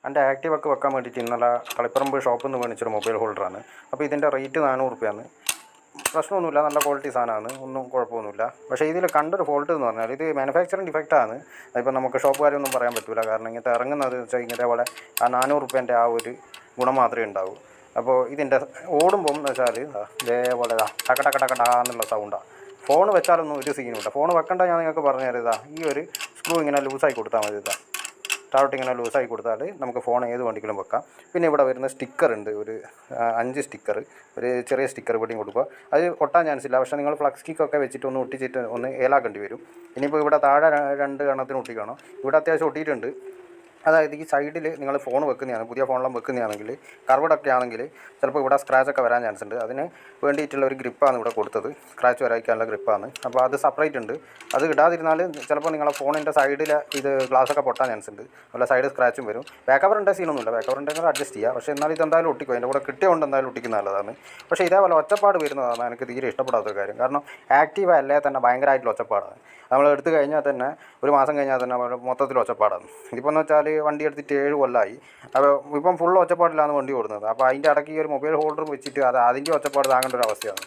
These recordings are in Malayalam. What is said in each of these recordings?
എൻ്റെ ആക്റ്റീവൊക്കെ വെക്കാൻ വേണ്ടിയിട്ട് ഇന്നലെ കളിപ്പറമ്പ് ഷോപ്പിൽ നിന്ന് മേടിച്ചൊരു മൊബൈൽ ഹോൾഡറാണ്. അപ്പോൾ ഇതിൻ്റെ റേറ്റ് 400 രൂപയാണ്. പ്രശ്നമൊന്നുമില്ല, നല്ല ക്വാളിറ്റി സാധനമാണ്, ഒന്നും കുഴപ്പമൊന്നുമില്ല. പക്ഷേ ഇതിൽ കണ്ടൊരു ഫോൾട്ട് എന്ന് പറഞ്ഞാൽ ഇത് മാനുഫാക്ചറിങ് ഡിഫക്റ്റാണ്. അതിപ്പോൾ നമുക്ക് ഷോപ്പുകാരൊന്നും പറയാൻ പറ്റില്ല. കാരണം ഇങ്ങനത്തെ ഇറങ്ങുന്നത് വെച്ചാൽ ഇതേപോലെ ആ 400 രൂപേൻ്റെ ആ ഒരു ഗുണം മാത്രമേ ഉണ്ടാവൂ. അപ്പോൾ ഇതിൻ്റെ ഓടുമ്പം എന്ന് വെച്ചാൽ ഇതേപോലെ ടക ടക ടക ടക എന്നുള്ള സൗണ്ടാണ്. ഫോൺ വെച്ചാലൊന്നും ഒരു സീനുമില്ല. ഫോൺ വെക്കേണ്ട ഞാൻ നിങ്ങൾക്ക് പറഞ്ഞു തരുതാ, ഈ ഒരു സ്ക്രൂ ഇങ്ങനെ ലൂസായി കൊടുത്താൽ മതി. താഴോട്ട് ഇങ്ങനെ ലൂസായി കൊടുത്താൽ നമുക്ക് ഫോൺ ഏത് വണ്ടിയിലും വെക്കാം. പിന്നെ ഇവിടെ വരുന്ന സ്റ്റിക്കർ ഉണ്ട്, ഒരു 5 സ്റ്റിക്കർ, ഒരു ചെറിയ സ്റ്റിക്കർ ഇവിടെയും കൊടുക്കുക. അത് ഒട്ടാൻ ചാൻസ് ഇല്ല, പക്ഷേ നിങ്ങൾ ഫ്ലക്സ് കിക്കൊക്കെ വെച്ചിട്ട് ഒന്ന് ഒട്ടിച്ചിട്ട് ഒന്ന് ഏലാക്കേണ്ടി വരും. ഇനിയിപ്പോൾ ഇവിടെ താഴെ 2 എണ്ണത്തിന് ഒട്ടിക്കണം. ഇവിടെ അത്യാവശ്യം ഒട്ടിയിട്ടുണ്ട്. അതായത് ഈ സൈഡിൽ നിങ്ങൾ ഫോൺ വെക്കുന്നതാണ്, പുതിയ ഫോണെല്ലാം വെക്കുന്നതാണെങ്കിൽ, കർവ്ഡൊക്കെ ആണെങ്കിൽ ചിലപ്പോൾ ഇവിടെ സ്ക്രാച്ചൊക്കെ വരാൻ ചാൻസ് ഉണ്ട്. അതിന് വേണ്ടിയിട്ടുള്ള ഒരു ഗ്രിപ്പാണ് ഇവിടെ കൊടുത്തത്, സ്ക്രാച്ച് വരാതിരിക്കാനുള്ള ഗ്രിപ്പാണ്. അപ്പോൾ അത് സെപ്പറേറ്റ് ഉണ്ട്. അത് ഇടാതിരുന്നാൽ ചിലപ്പോൾ നിങ്ങളുടെ ഫോണിൻ്റെ സൈഡിൽ ഇത് ഗ്ലാസ്സൊക്കെ പൊട്ടാൻ ചാൻസ് ഉണ്ട്. അതുപോലെ സൈഡ് സ്ക്രാച്ചും വരും. ബാക്ക് കവറിൻ്റെ സീനൊന്നുമില്ല, ബാക്ക് കവറിൻ്റെ അഡ്ജസ്റ്റ് ചെയ്യുക. പക്ഷേ എന്നാലും ഇതെന്തായാലും ഒട്ടിക്കും, അതിൻ്റെ കൂടെ കിട്ടിയതുകൊണ്ട് എന്തായാലും ഒട്ടിക്കുന്ന നല്ലതാണ്. പക്ഷേ ഇതേപോലെ ഒച്ചപ്പാട് വരുന്നതാണ് എനിക്ക് തീരെ ഇഷ്ടപ്പെടാത്തൊരു കാര്യം. കാരണം ആക്റ്റീവ് അല്ലേ തന്നെ ഭയങ്കരമായിട്ടുള്ള ഒച്ചപ്പാടാണ്. നമ്മൾ എടുത്തു കഴിഞ്ഞാൽ തന്നെ ഒരു മാസം കഴിഞ്ഞാൽ തന്നെ മൊത്തത്തിൽ ഒച്ചപ്പാടാണ്. ഇതിപ്പോൾ എന്ന് വെച്ചാൽ വണ്ടി എടുത്തിട്ട് 7 കൊല്ലമായി. അപ്പോൾ ഇപ്പം ഫുൾ ഒച്ചപ്പാടിലാണ് വണ്ടി ഓടുന്നത്. അപ്പോൾ അതിൻ്റെ ഇടയ്ക്ക് ഈ ഒരു മൊബൈൽ ഹോൾഡർ വെച്ചിട്ട് അതിൻ്റെ ഒച്ചപ്പാട് താങ്ങേണ്ട ഒരു അവസ്ഥയാണ്.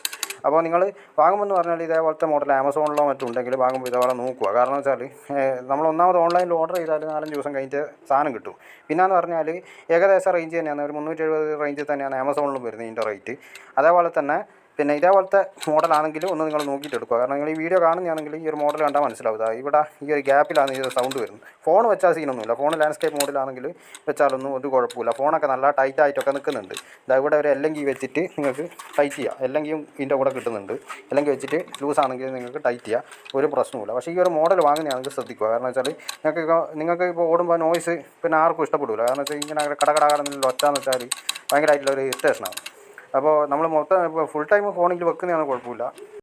അപ്പോൾ നിങ്ങൾ വാങ്ങുമെന്ന് പറഞ്ഞാൽ ഇതേപോലത്തെ മോഡൽ ആമസോണിലോ മറ്റും ഉണ്ടെങ്കിൽ വാങ്ങുമ്പോൾ ഇതേപോലെ നോക്കുക. കാരണം എന്ന് വെച്ചാൽ നമ്മൾ ഒന്നാമത് ഓൺലൈനിൽ ഓർഡർ ചെയ്താൽ 4-5 ദിവസം കഴിഞ്ഞിട്ട് സാധനം കിട്ടും. പിന്നെയെന്ന് പറഞ്ഞാൽ ഏകദേശം റേഞ്ച് തന്നെയാണ്, ഒരു 370 റേഞ്ചിൽ തന്നെയാണ് ആമസോണിലും വരുന്നത് ഇതിൻ്റെ റേറ്റ്. അതേപോലെ തന്നെ പിന്നെ ഇതേപോലത്തെ മോഡലാണെങ്കിൽ ഒന്ന് നിങ്ങൾ നോക്കിയിട്ട് എടുക്കുക. കാരണം നിങ്ങൾ ഈ വീഡിയോ കാണുന്നതാണെങ്കിൽ ഈ ഒരു മോഡൽ കണ്ടാൽ മനസ്സിലാവുക. ഇവിടെ ഈ ഒരു ഗ്യാപ്പിലാണ് ഈ ഒരു സൗണ്ട് വരുന്നത്. ഫോൺ വെച്ചാൽ സീനൊന്നുമില്ല. ഫോൺ ലാൻഡ്സ്കേപ്പ് മോഡലാണെങ്കിൽ വെച്ചാലൊന്നും ഒരു കുഴപ്പമില്ല. ഫോണൊക്കെ നല്ല ടൈറ്റായിട്ടൊക്കെ നിൽക്കുന്നുണ്ട്. ഇവിടെ ഒരു എല്ലെങ്കിൽ വെച്ചിട്ട് നിങ്ങൾക്ക് ടൈറ്റ് ചെയ്യുക. എല്ലെങ്കിലും ഇതിൻ്റെ കൂടെ കിട്ടുന്നുണ്ട്. അല്ലെങ്കിൽ വെച്ചിട്ട് ലൂസാണെങ്കിൽ നിങ്ങൾക്ക് ടൈറ്റ് ചെയ്യുക, ഒരു പ്രശ്നമില്ല. പക്ഷേ ഈ ഒരു മോഡൽ വാങ്ങുന്നതാണെങ്കിൽ ശ്രദ്ധിക്കുക. കാരണം വെച്ചാൽ നിങ്ങൾക്ക് ഇപ്പോൾ ഓടുമ്പോൾ നോയ്സ് പിന്നെ ആർക്കും ഇഷ്ടപ്പെടില്ല. കാരണം വെച്ചാൽ ഇങ്ങനെ കടകടകടന്നില്ല ഒച്ചാന്ന് വെച്ചാൽ ഭയങ്കരമായിട്ടുള്ള ഒരു ഇറിറ്റേഷനാണ്. അപ്പോൾ നമ്മൾ മൊത്തം ഇപ്പോൾ ഫുൾ ടൈം ഫോണിൽ വെക്കുന്നതാണ് കുഴപ്പമില്ല.